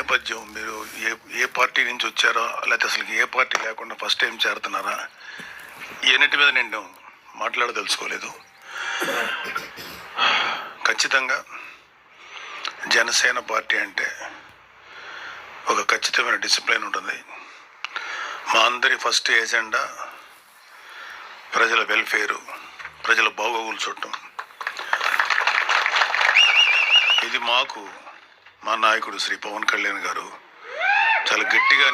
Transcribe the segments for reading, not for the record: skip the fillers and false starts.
నేపథ్యం, మీరు ఏ ఏ పార్టీ నుంచి వచ్చారో, లేకపోతే అసలు ఏ పార్టీ లేకుండా ఫస్ట్ టైం చేరుతున్నారా, ఇవన్నిటి మీద నేను మాట్లాడదలుచుకోలేదు. ఖచ్చితంగా జనసేన పార్టీ అంటే ఒక ఖచ్చితమైన డిసిప్లిన్ ఉంటుంది. మా అందరి ఫస్ట్ ఏజెండా ప్రజల వెల్ఫేరు, ప్రజల బాగోగులు చూడటం. ఇది మాకు మా నాయకుడు శ్రీ పవన్ కళ్యాణ్ గారు చాలా గట్టిగా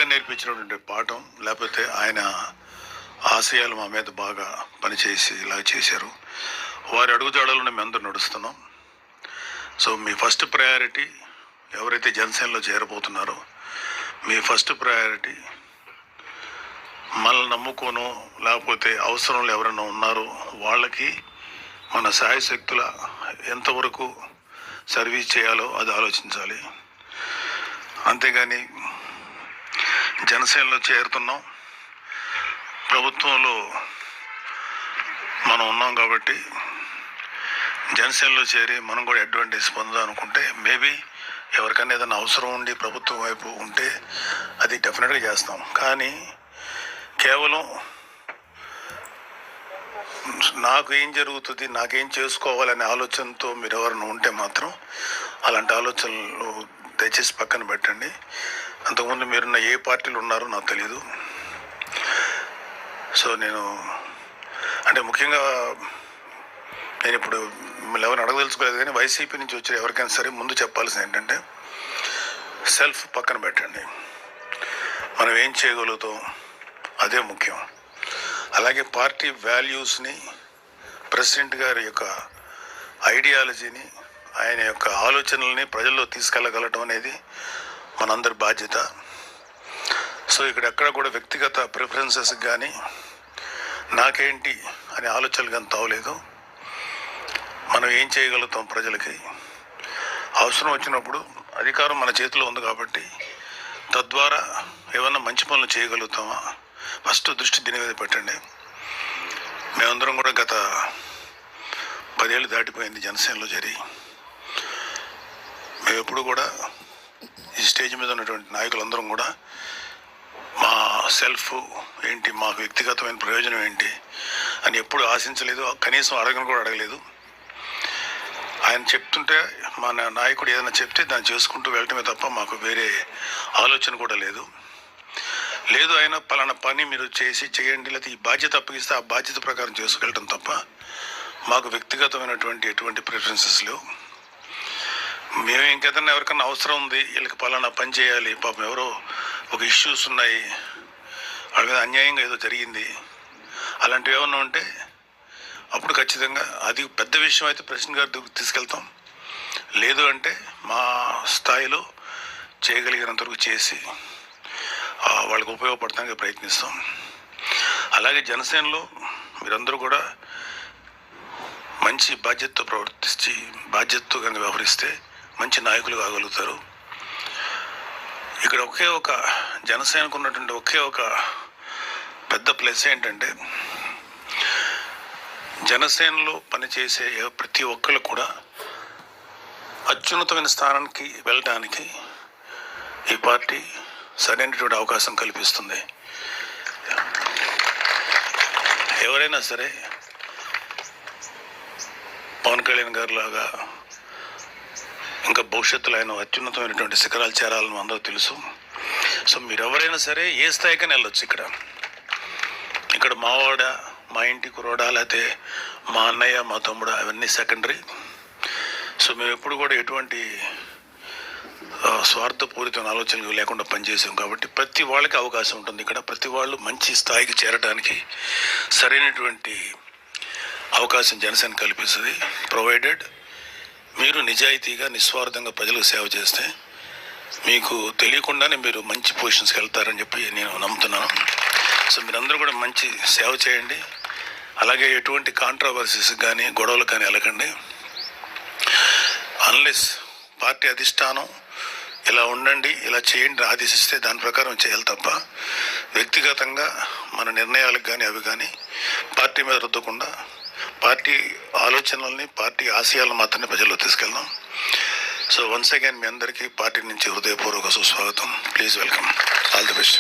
నేర్పించినటువంటి పాఠం. లేకపోతే ఆయన ఆశయాలు మా మీద బాగా పనిచేసి ఇలా చేశారు. వారి అడుగుజాడలను మేము అందరూ నడుస్తున్నాం. సో మీ ఫస్ట్ ప్రయారిటీ ఎవరైతే జనసేనలో చేరబోతున్నారో, మీ ఫస్ట్ ప్రయారిటీ మనల్ని నమ్ముకోను, లేకపోతే అవసరంలో ఎవరైనా ఉన్నారో వాళ్ళకి మన శాయశక్తుల ఎంతవరకు సర్వీస్ చేయాలో అది ఆలోచించాలి. అంతేగాని జనసేనలో చేరుతున్నాం, ప్రభుత్వంలో మనం ఉన్నాం కాబట్టి జనసేనలో చేరి మనం కూడా అడ్వాంటేజ్ పొందాం అనుకుంటే, మేబీ ఎవరికైనా ఏదైనా అవసరం ఉండి ప్రభుత్వం వైపు ఉంటే అది డెఫినెట్గా చేస్తాం. కానీ కేవలం నాకు ఏం జరుగుతుంది, నాకేం చేసుకోవాలనే ఆలోచనతో మీరు ఎవరైనా ఉంటే మాత్రం అలాంటి ఆలోచనలు దయచేసి పక్కన పెట్టండి. అంతకుముందు మీరున్న ఏ పార్టీలు ఉన్నారో నాకు తెలీదు. సో నేను ముఖ్యంగా నేను ఇప్పుడు మిమ్మల్ని ఎవరిని అడగదలుచుకోలేదు, కానీ వైసీపీ నుంచి వచ్చిన ఎవరికైనా సరే ముందు చెప్పాల్సింది ఏంటంటే, సెల్ఫ్ పక్కన పెట్టండి. మనం ఏం చేయగలుగుతాం అదే ముఖ్యం. అలాగే పార్టీ వాల్యూస్ని, ప్రెసిడెంట్ గారి యొక్క ఐడియాలజీని, ఆయన యొక్క ఆలోచనల్ని ప్రజల్లో తీసుకెళ్ళగలటం అనేది మనందరి బాధ్యత. సో ఇక్కడ ఎక్కడ కూడా వ్యక్తిగత ప్రిఫరెన్సెస్ కానీ నాకేంటి అనే ఆలోచనలు కానీ తావలేదు. మనం ఏం చేయగలుగుతాం, ప్రజలకి అవసరం వచ్చినప్పుడు అధికారం మన చేతిలో ఉంది కాబట్టి తద్వారా ఏమన్నా మంచి పనులు చేయగలుగుతామా, ఫస్ట్ దృష్టి దీని మీద పెట్టండి. మేమందరం కూడా గత 10 ఏళ్ళు దాటిపోయింది జనసేనలో చేరి. మేము ఎప్పుడు కూడా ఈ స్టేజ్ మీద ఉన్నటువంటి నాయకులందరం కూడా మా సెల్ఫ్ ఏంటి, మా వ్యక్తిగతమైన ప్రయోజనం ఏంటి అని ఎప్పుడు ఆశించలేదు, కనీసం అడగలేదు. ఆయన చెప్తుంటే మా నాయకుడు ఏదైనా చెప్తే దాన్ని చేసుకుంటూ వెళ్ళటమే తప్ప మాకు వేరే ఆలోచన కూడా లేదు. ఆయన పలానా పని మీరు చేయండి, లేకపోతే ఈ బాధ్యత అప్పగిస్తే ఆ బాధ్యత ప్రకారం చేసుకెళ్ళటం తప్ప మాకు వ్యక్తిగతమైనటువంటి ఎటువంటి ప్రిఫరెన్సెస్ లేవు. మేము ఇంకేదన్నా ఎవరికన్నా అవసరం ఉంది, వీళ్ళకి పలానా పని చేయాలి, పాపం ఎవరో ఒక ఇష్యూస్ ఉన్నాయి, వాళ్ళ మీద అన్యాయంగా ఏదో జరిగింది, అలాంటివి ఏమన్నా ఉంటే అప్పుడు ఖచ్చితంగా అది పెద్ద విషయం అయితే ప్రెసిడెంట్ గారి దగ్గరికి తీసుకెళ్తాం. లేదు అంటే మా స్థాయిలో చేయగలిగినంత వరకు చేసి వాళ్ళకి ఉపయోగపడటానికి ప్రయత్నిస్తాం. అలాగే జనసేనలో మీరందరూ కూడా మంచి బాధ్యతతో ప్రవర్తించి బాధ్యతతో కనుక వ్యవహరిస్తే మంచి నాయకులు కాగలుగుతారు. ఇక్కడ ఒకే ఒక జనసేనకు ఉన్నటువంటి ఒకే ఒక పెద్ద ప్లస్ ఏంటంటే, జనసేనలో పనిచేసే ప్రతి ఒక్కరు కూడా అత్యున్నతమైన స్థానానికి వెళ్ళడానికి ఈ పార్టీ సరైనటువంటి అవకాశం కల్పిస్తుంది. ఎవరైనా సరే పవన్ కళ్యాణ్ గారు లాగా ఇంకా భవిష్యత్తులో ఆయన అత్యున్నతమైనటువంటి శిఖరాలు చేరాలని అందరూ తెలుసు. సో మీరు ఎవరైనా సరే ఏ స్థాయికైనా వెళ్ళొచ్చు. ఇక్కడ మావాడ, మా ఇంటి కురోడా, లేకపోతే మా అన్నయ్య, మా తమ్ముడు, అవన్నీ సెకండరీ. సో మేము ఎప్పుడు కూడా ఎటువంటి స్వార్థపూరితమైన ఆలోచనలు లేకుండా పనిచేసాం కాబట్టి ప్రతి వాళ్ళకి అవకాశం ఉంటుంది. ఇక్కడ ప్రతి వాళ్ళు మంచి స్థాయికి చేరడానికి సరైనటువంటి అవకాశం జనసేన కల్పిస్తుంది. ప్రొవైడెడ్ మీరు నిజాయితీగా, నిస్వార్థంగా ప్రజలకు సేవ చేస్తే మీకు తెలియకుండానే మీరు మంచి పొజిషన్స్కి వెళ్తారని చెప్పి నేను నమ్ముతున్నాను. సో మీరందరూ కూడా మంచి సేవ చేయండి. అలాగే ఎటువంటి కాంట్రవర్సీస్ కానీ గొడవలు కానీ వెళ్ళకండి. అన్లెస్ పార్టీ అధిష్టానం ఇలా ఉండండి, ఇలా చేయండి ఆదేశిస్తే దాని ప్రకారం చేయాలి తప్ప వ్యక్తిగతంగా మన నిర్ణయాలకు కానీ అవి కానీ పార్టీ మీద రుద్దకుండా పార్టీ ఆలోచనల్ని, పార్టీ ఆశయాలను మాత్రమే ప్రజల్లో తీసుకెళ్దాం. సో వన్స్ అగైన్ మీ అందరికీ పార్టీ నుంచి హృదయపూర్వక సుస్వాగతం. Please welcome. All the best.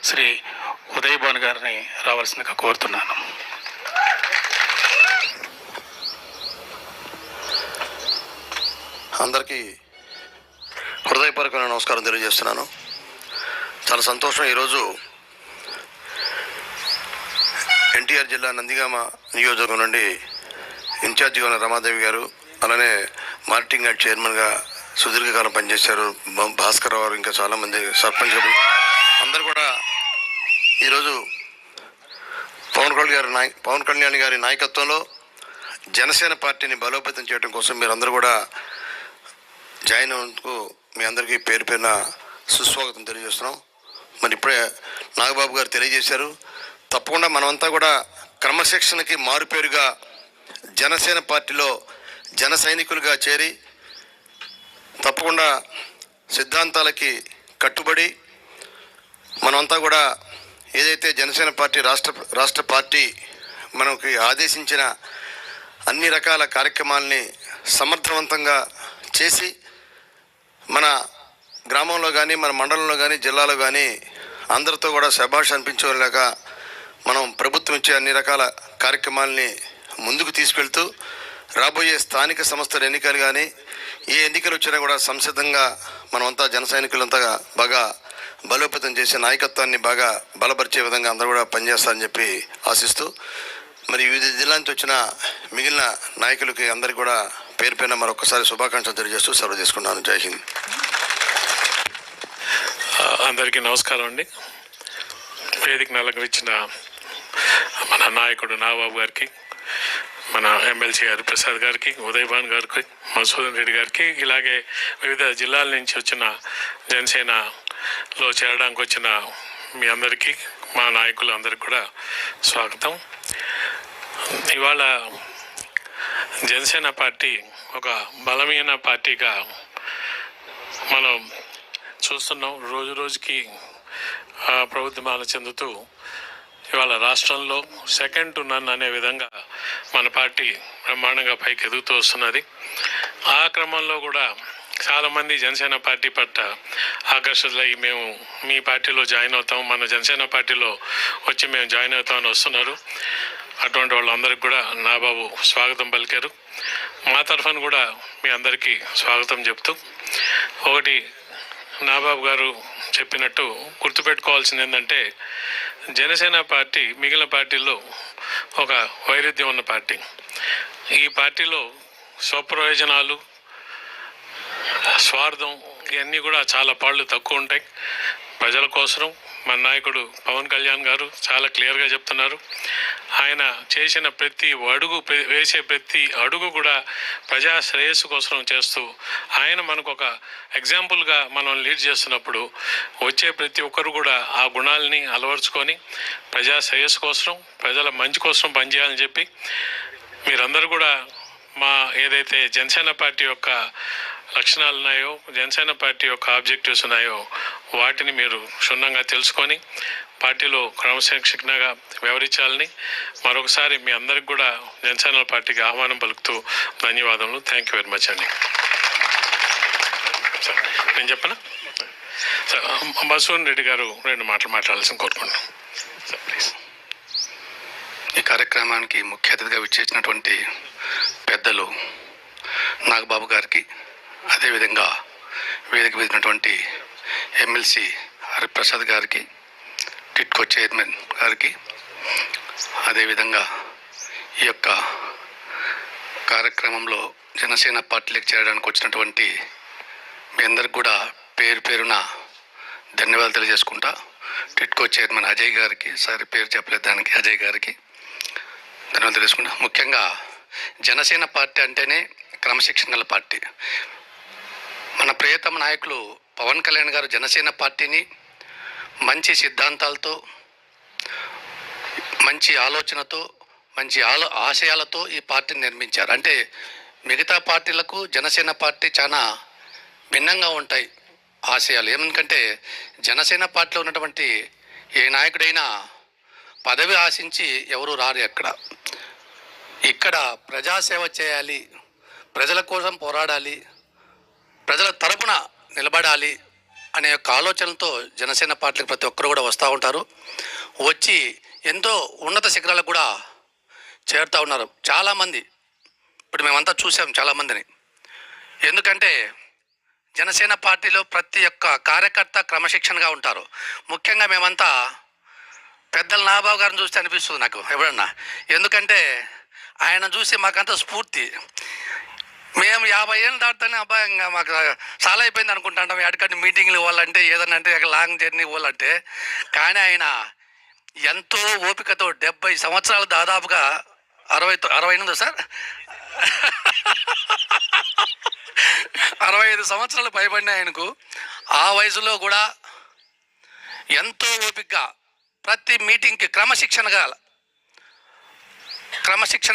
Shri Uday Bhanu గారిని రావాల్సిందిగా కోరుతున్నాను. అందరికీ హృదయపూర్వకమైన నమస్కారం తెలియజేస్తున్నాను. చాలా సంతోషం. ఈరోజు ఎన్టీఆర్ జిల్లా నందిగామ నియోజకవర్గం నుండి ఇన్ఛార్జిగా ఉన్న రమాదేవి గారు, అలానే మార్కెటింగ్ యార్డ్ చైర్మన్గా సుదీర్ఘకాలం పనిచేశారు భాస్కర్ రావు, ఇంకా చాలామంది సర్పంచ్లు అందరూ కూడా ఈరోజు పవన్ కళ్యాణ్ గారి నాయకత్వంలో జనసేన పార్టీని బలోపేతం చేయడం కోసం మీరందరూ కూడా జాయిన్ అవ్వడందుకు మీ అందరికీ పేరు పేరున సుస్వాగతం తెలియజేస్తున్నాం. మరి ఇప్పుడే నాగబాబు గారు తెలియజేశారు. తప్పకుండా మనమంతా కూడా క్రమశిక్షణకి మారుపేరుగా జనసేన పార్టీలో జన సైనికులుగా చేరి తప్పకుండా సిద్ధాంతాలకి కట్టుబడి మనమంతా కూడా ఏదైతే జనసేన పార్టీ రాష్ట్ర పార్టీ మనకి ఆదేశించిన అన్ని రకాల కార్యక్రమాలని సమర్థవంతంగా చేసి మన గ్రామంలో కానీ, మన మండలంలో కానీ, జిల్లాలో కానీ అందరితో కూడా శభాష్ అనిపించేలాగా మనం ప్రభుత్వం ఇచ్చే అన్ని రకాల కార్యక్రమాలని ముందుకు తీసుకెళ్తూ రాబోయే స్థానిక సంస్థల ఎన్నికలు కానీ ఏ ఎన్నికలు వచ్చినా కూడా సంసిద్ధంగా మనమంతా జన సైనికులంతా బాగా బలోపేతం చేసే నాయకత్వాన్ని బాగా బలపరిచే విధంగా అందరూ కూడా పనిచేస్తారని చెప్పి ఆశిస్తూ, మరి వివిధ జిల్లా నుంచి వచ్చిన మిగిలిన నాయకులకి అందరికీ కూడా పేరు పైన మరొకసారి శుభాకాంక్షలు తెలియజేస్తూ సెలవు తీసుకున్నాను. జై హింద్. అందరికీ నమస్కారం అండి. వేదికను అలంకరించిన మన నాయకుడు నాగబాబు గారికి, మన ఎమ్మెల్సీ హరిప్రసాద్ గారికి, ఉదయ్ భాన్ గారికి, మధుసూదన్ రెడ్డి గారికి, ఇలాగే వివిధ జిల్లాల నుంచి వచ్చిన జనసేనలో చేరడానికి వచ్చిన మీ అందరికీ, మా నాయకులు అందరికీ కూడా స్వాగతం. ఇవాళ జనసేన పార్టీ ఒక బలమైన పార్టీగా మనం చూస్తున్నాం. రోజు రోజుకి ప్రభుత్వాలు చెందుతూ ఇవాళ రాష్ట్రంలో సెకండ్ టు నన్ అనే విధంగా మన పార్టీ బ్రహ్మాండంగా పైకి ఎదుగుతూ వస్తున్నది. ఆ క్రమంలో కూడా చాలామంది జనసేన పార్టీ పట్ల ఆకర్షితులై మేము మీ పార్టీలో జాయిన్ అవుతాం, మన జనసేన పార్టీలో వచ్చి మేము జాయిన్ అవుతామని వస్తున్నారు. అటువంటి వాళ్ళందరికీ కూడా నాబాబు స్వాగతం పలికారు. మా తరఫున కూడా మీ అందరికీ స్వాగతం చెప్తూ, ఒకటి నాబాబు గారు చెప్పినట్టు గుర్తుపెట్టుకోవాల్సింది ఏంటంటే, జనసేన పార్టీ మిగిలిన పార్టీల్లో ఒక వైరుధ్యం ఉన్న పార్టీ. ఈ పార్టీలో స్వప్రయోజనాలు, స్వార్థం ఇవన్నీ కూడా చాలా పాళ్ళు తక్కువ ఉంటాయి. ప్రజల కోసం మన నాయకుడు పవన్ కళ్యాణ్ గారు చాలా క్లియర్గా చెప్తున్నారు. ఆయన చేసిన వేసే ప్రతి అడుగు కూడా ప్రజా శ్రేయస్సు కోసం చేస్తూ, ఆయన మనకు ఒక ఎగ్జాంపుల్గా మనం లీడ్ చేస్తున్నప్పుడు వచ్చే ప్రతి ఒక్కరు కూడా ఆ గుణాలని అలవర్చుకొని ప్రజా శ్రేయస్సు కోసం, ప్రజల మంచి కోసం పనిచేయాలని చెప్పి మీరందరూ కూడా మా ఏదైతే జనసేన పార్టీ యొక్క లక్షణాలు ఉన్నాయో, జనసేన పార్టీ యొక్క ఆబ్జెక్టివ్స్ ఉన్నాయో వాటిని మీరు క్షుణ్ణంగా తెలుసుకొని పార్టీలో క్రమశిక్షణగా వ్యవహరించాలని మరొకసారి మీ అందరికి కూడా జనసేన పార్టీకి ఆహ్వానం పలుకుతూ ధన్యవాదములు. థ్యాంక్ యూ వెరీ మచ్ అండి. నేను చెప్పనా సార్? మధుసూదన్ రెడ్డి గారు 2 మాటలు మాట్లాడాల్సింది కోరుకుంటున్నాను సార్, ప్లీజ్. ఈ కార్యక్రమానికి ముఖ్య అతిథిగా విచ్చేసినటువంటి పెద్దలు నాగబాబు గారికి, అదేవిధంగా వేదిక వేసినటువంటి ఎమ్మెల్సీ హరిప్రసాద్ గారికి, టిట్కో చైర్మన్ గారికి, అదేవిధంగా ఈ యొక్క కార్యక్రమంలో జనసేన పార్టీలకు చేరడానికి వచ్చినటువంటి మీ అందరికి కూడా పేరు పేరున ధన్యవాదాలు తెలియజేసుకుంటా. టిట్కో చైర్మన్ అజయ్ గారికి, సార్ పేరు చెప్పలేదు దానికి, అజయ్ గారికి ధన్యవాదాలు తెలుసుకుంటా. ముఖ్యంగా జనసేన పార్టీ అంటేనే క్రమశిక్షణ గల పార్టీ. మన ప్రియతమ నాయకులు పవన్ కళ్యాణ్ గారు జనసేన పార్టీని మంచి సిద్ధాంతాలతో, మంచి ఆలోచనతో, మంచి ఆశయాలతో ఈ పార్టీని నిర్మించారు. అంటే మిగతా పార్టీలకు జనసేన పార్టీ చాలా భిన్నంగా ఉంటాయి ఆశయాలు. ఏమనుకంటే జనసేన పార్టీలో ఉన్నటువంటి ఏ నాయకుడైనా పదవి ఆశించి ఎవరు రారు. ఇక్కడ ప్రజాసేవ చేయాలి, ప్రజల కోసం పోరాడాలి, ప్రజల తరపున నిలబడాలి అనే యొక్క ఆలోచనతో జనసేన పార్టీకి ప్రతి ఒక్కరు కూడా వస్తూ ఉంటారు. వచ్చి ఎంతో ఉన్నత శిఖరాలకు కూడా చేరుతూ ఉన్నారు చాలామంది. ఇప్పుడు మేమంతా చూసాం చాలామందిని. ఎందుకంటే జనసేన పార్టీలో ప్రతి ఒక్క కార్యకర్త క్రమశిక్షణగా ఉంటారు. ముఖ్యంగా మేమంతా పెద్దల నాగబాబు గారిని చూస్తే అనిపిస్తుంది నాకు ఎవరన్నా. ఎందుకంటే ఆయన చూసి మాకంతా స్ఫూర్తి. మేము 50 ఏళ్ళు దాటుతానే అబ్బాయి ఇంకా మాకు చాలా అయిపోయింది అనుకుంటాం. ఎక్కడికంటే మీటింగ్లు ఇవ్వాలంటే ఏదన్నా అంటే లాంగ్ జర్నీ ఇవ్వాలంటే. కానీ ఆయన ఎంతో ఓపికతో 70 సంవత్సరాలు దాదాపుగా 68 సార్ 65 సంవత్సరాలు పైబడిన ఆయనకు ఆ వయసులో కూడా ఎంతో ఓపికగా ప్రతి మీటింగ్కి క్రమశిక్షణ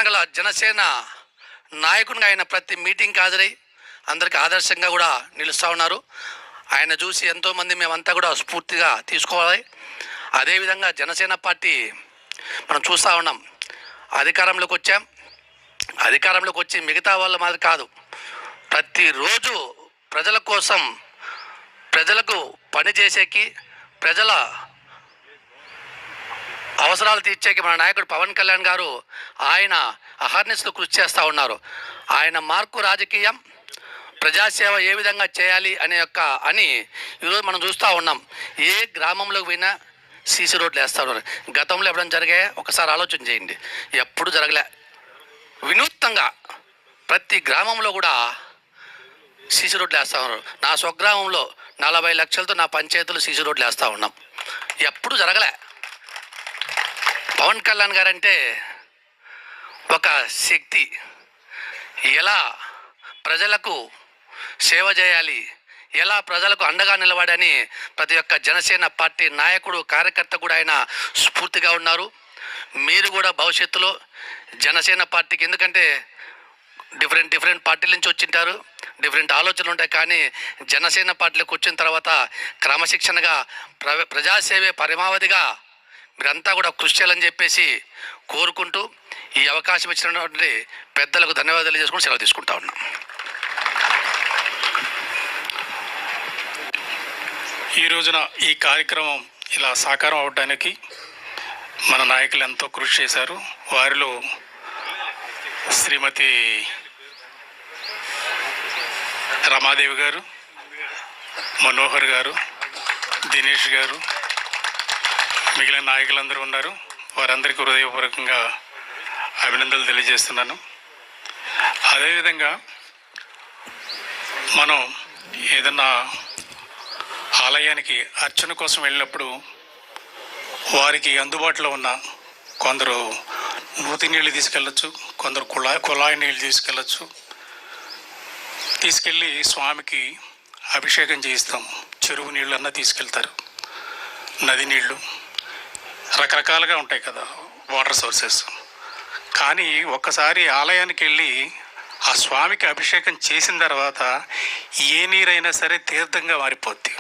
గల జనసేన నాయకునిగా ఆయన ప్రతి మీటింగ్కి హాజరై అందరికీ ఆదర్శంగా కూడా నిలుస్తూ ఉన్నారు. ఆయన చూసి ఎంతోమంది మేమంతా కూడా స్ఫూర్తిగా తీసుకోవాలి. అదేవిధంగా జనసేన పార్టీ మనం చూస్తూ ఉన్నాం. అధికారంలోకి వచ్చాం. అధికారంలోకి వచ్చి మిగతా వాళ్ళ మాదిరి కాదు, ప్రతిరోజు ప్రజల కోసం, ప్రజలకు పని చేసేకి, ప్రజల అవసరాలు తీర్చేకి మన నాయకుడు పవన్ కళ్యాణ్ గారు ఆయన అహర్నిశలు కృషి చేస్తూ ఉన్నారు. ఆయన మార్కు రాజకీయం, ప్రజాసేవ ఏ విధంగా చేయాలి అని ఈరోజు మనం చూస్తూ ఉన్నాం. ఏ గ్రామంలోకి పోయినా సీసీ రోడ్లు వేస్తూ ఉన్నారు. గతంలో ఎప్పుడైనా జరిగాయా ఒకసారి ఆలోచన చేయండి. ఎప్పుడు జరగలే. వినూత్నంగా ప్రతి గ్రామంలో కూడా సీసీ రోడ్లు వేస్తూ ఉన్నారు. నా స్వగ్రామంలో 40 లక్షలతో నా పంచాయతీలు సీసీ రోడ్లు వేస్తూ ఉన్నాం. ఎప్పుడు జరగలే. పవన్ కళ్యాణ్ గారు అంటే ఒక శక్తి. ఎలా ప్రజలకు సేవ చేయాలి, ఎలా ప్రజలకు అండగా నిలబడని ప్రతి ఒక్క జనసేన పార్టీ నాయకుడు, కార్యకర్త కూడా ఆయన స్ఫూర్తిగా ఉన్నారు. మీరు కూడా భవిష్యత్తులో జనసేన పార్టీకి, ఎందుకంటే డిఫరెంట్ పార్టీల నుంచి వచ్చింటారు, డిఫరెంట్ ఆలోచనలు ఉంటాయి. కానీ జనసేన పార్టీలోకి వచ్చిన తర్వాత క్రమశిక్షణగా ప్రజాసేవే పరమావధిగా మీరంతా కూడా కృషి చేయాలని చెప్పేసి కోరుకుంటూ ఈ అవకాశం ఇచ్చినటువంటి పెద్దలకు ధన్యవాదాలు చేసుకుని సెలవు తీసుకుంటా ఉన్నాం. ఈ రోజున ఈ కార్యక్రమం ఇలా సాకారం అవడానికి మన నాయకులు ఎంతో కృషి చేశారు. వారిలో శ్రీమతి రమాదేవి గారు, మనోహర్ గారు, దినేష్ గారు, మిగిలిన నాయకులందరూ ఉన్నారు. వారందరికీ హృదయపూర్వకంగా అభినందనలు తెలియజేస్తున్నాను. అదేవిధంగా మనం ఏదన్నా ఆలయానికి అర్చన కోసం వెళ్ళినప్పుడు వారికి అందుబాటులో ఉన్న కొందరు నూతి నీళ్ళు తీసుకెళ్ళచ్చు, కొందరు కుళాయి నీళ్ళు తీసుకెళ్ళి స్వామికి అభిషేకం చేయిస్తాం. చెరువు నీళ్ళన్నా తీసుకెళ్తారు, నది నీళ్ళు రకరకాలుగా ఉంటాయి కదా వాటర్ సోర్సెస్. కానీ ఒక్కసారి ఆలయానికి వెళ్ళి ఆ స్వామికి అభిషేకం చేసిన తర్వాత ఏ నీరైనా సరే తీర్థంగా మారిపోద్ది.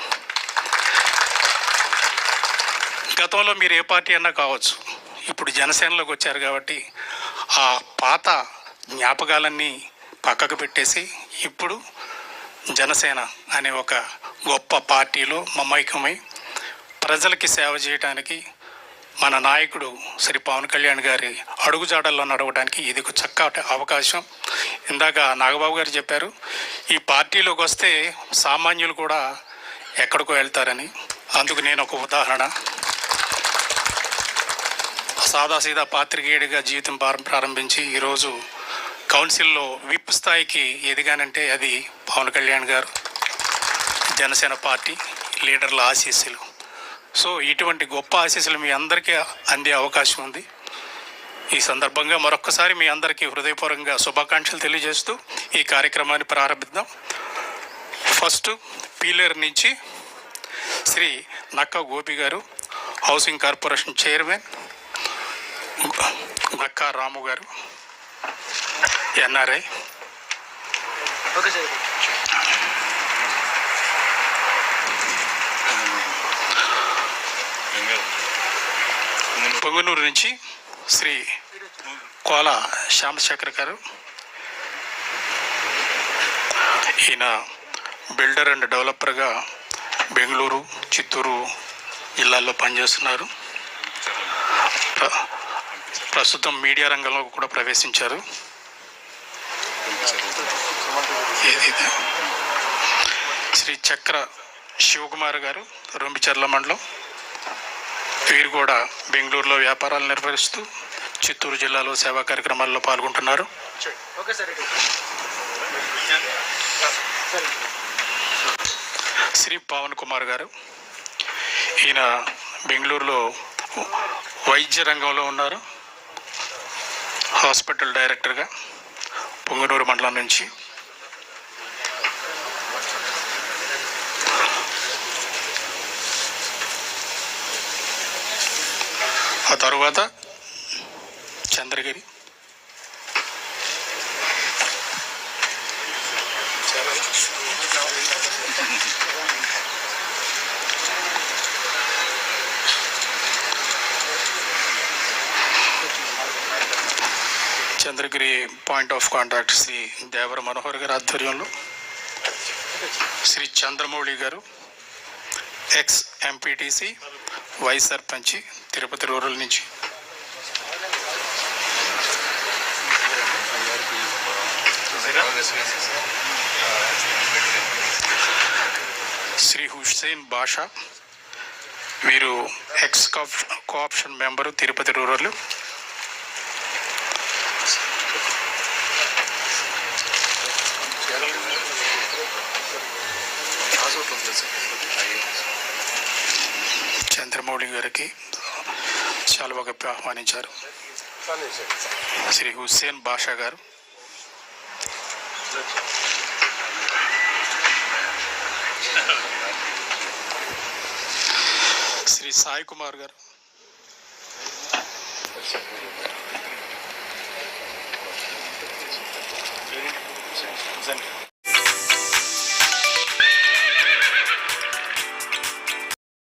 గతంలో మీరు ఏ పార్టీ అన్నా కావచ్చు, ఇప్పుడు జనసేనలోకి వచ్చారు కాబట్టి ఆ పాత జ్ఞాపకాలన్నీ పక్కకు పెట్టేసి ఇప్పుడు జనసేన అనే ఒక గొప్ప పార్టీలో మమైకమై ప్రజలకి సేవ చేయడానికి మన నాయకుడు శ్రీ పవన్ కళ్యాణ్ గారి అడుగుజాడల్లో నడవడానికి ఇది ఒక చక్కటి అవకాశం. ఇందాక నాగబాబు గారు చెప్పారు, ఈ పార్టీలోకి వస్తే సామాన్యులు కూడా ఎక్కడికో వెళ్తారని. అందుకు నేను ఒక ఉదాహరణ. సాదాసీదా పాత్రికేయుడిగా జీవితం ప్రారంభించి ఈరోజు కౌన్సిల్లో విప్ స్థాయికి ఎదిగానంటే అది పవన్ కళ్యాణ్ గారు, జనసేన పార్టీ లీడర్ల ఆశీస్సులు. సో ఇటువంటి గొప్ప ఆశీస్సులు మీ అందరికీ అందే అవకాశం ఉంది. ఈ సందర్భంగా మరొక్కసారి మీ అందరికీ హృదయపూర్వకంగా శుభాకాంక్షలు తెలియజేస్తూ ఈ కార్యక్రమాన్ని ప్రారంభిద్దాం. ఫస్ట్ పీలేరు నుంచి శ్రీ నక్క గోపి గారు, హౌసింగ్ కార్పొరేషన్ చైర్మన్, నక్కా రాము గారు, ఎన్ఆర్ఐ. పొంగనూరు నుంచి శ్రీ కోల శ్యామశేఖర్ గారు. ఈయన బిల్డర్ అండ్ డెవలపర్గా బెంగళూరు, చిత్తూరు జిల్లాల్లో పనిచేస్తున్నారు. ప్రస్తుతం మీడియా రంగంలో కూడా ప్రవేశించారు. శ్రీ చక్ర శివకుమార్ గారు, రొంపిచెర్ల మండలం. వీరు కూడా బెంగళూరులో వ్యాపారాలు నిర్వహిస్తూ చిత్తూరు జిల్లాలో సేవా కార్యక్రమాల్లో పాల్గొంటున్నారు. శ్రీ పవన్ కుమార్ గారు, ఈయన బెంగళూరులో వైద్య రంగంలో ఉన్నారు. హాస్పిటల్ డైరెక్టర్గా పొంగనూరు మండలం నుంచి. ఆ తరువాత Chandragiri, Chandragiri point of contact Shri Devara Manohar గారి ఆధ్వర్యంలో శ్రీ చంద్రమౌళి గారు, ఎక్స్ ఎంపీటీసీ, వైస్ సర్పంచి, తిరుపతి రూరల్ నుంచి. శ్రీ హుస్సేన్ బాషా, వీరు ex co-option member, Tirupati rural. Chandramouli గారికి శాలువా కప్పి ఆహ్వానించారు. శ్రీ హుస్సేన్ బాషా గారు, శ్రీ సాయి కుమార్ గారు,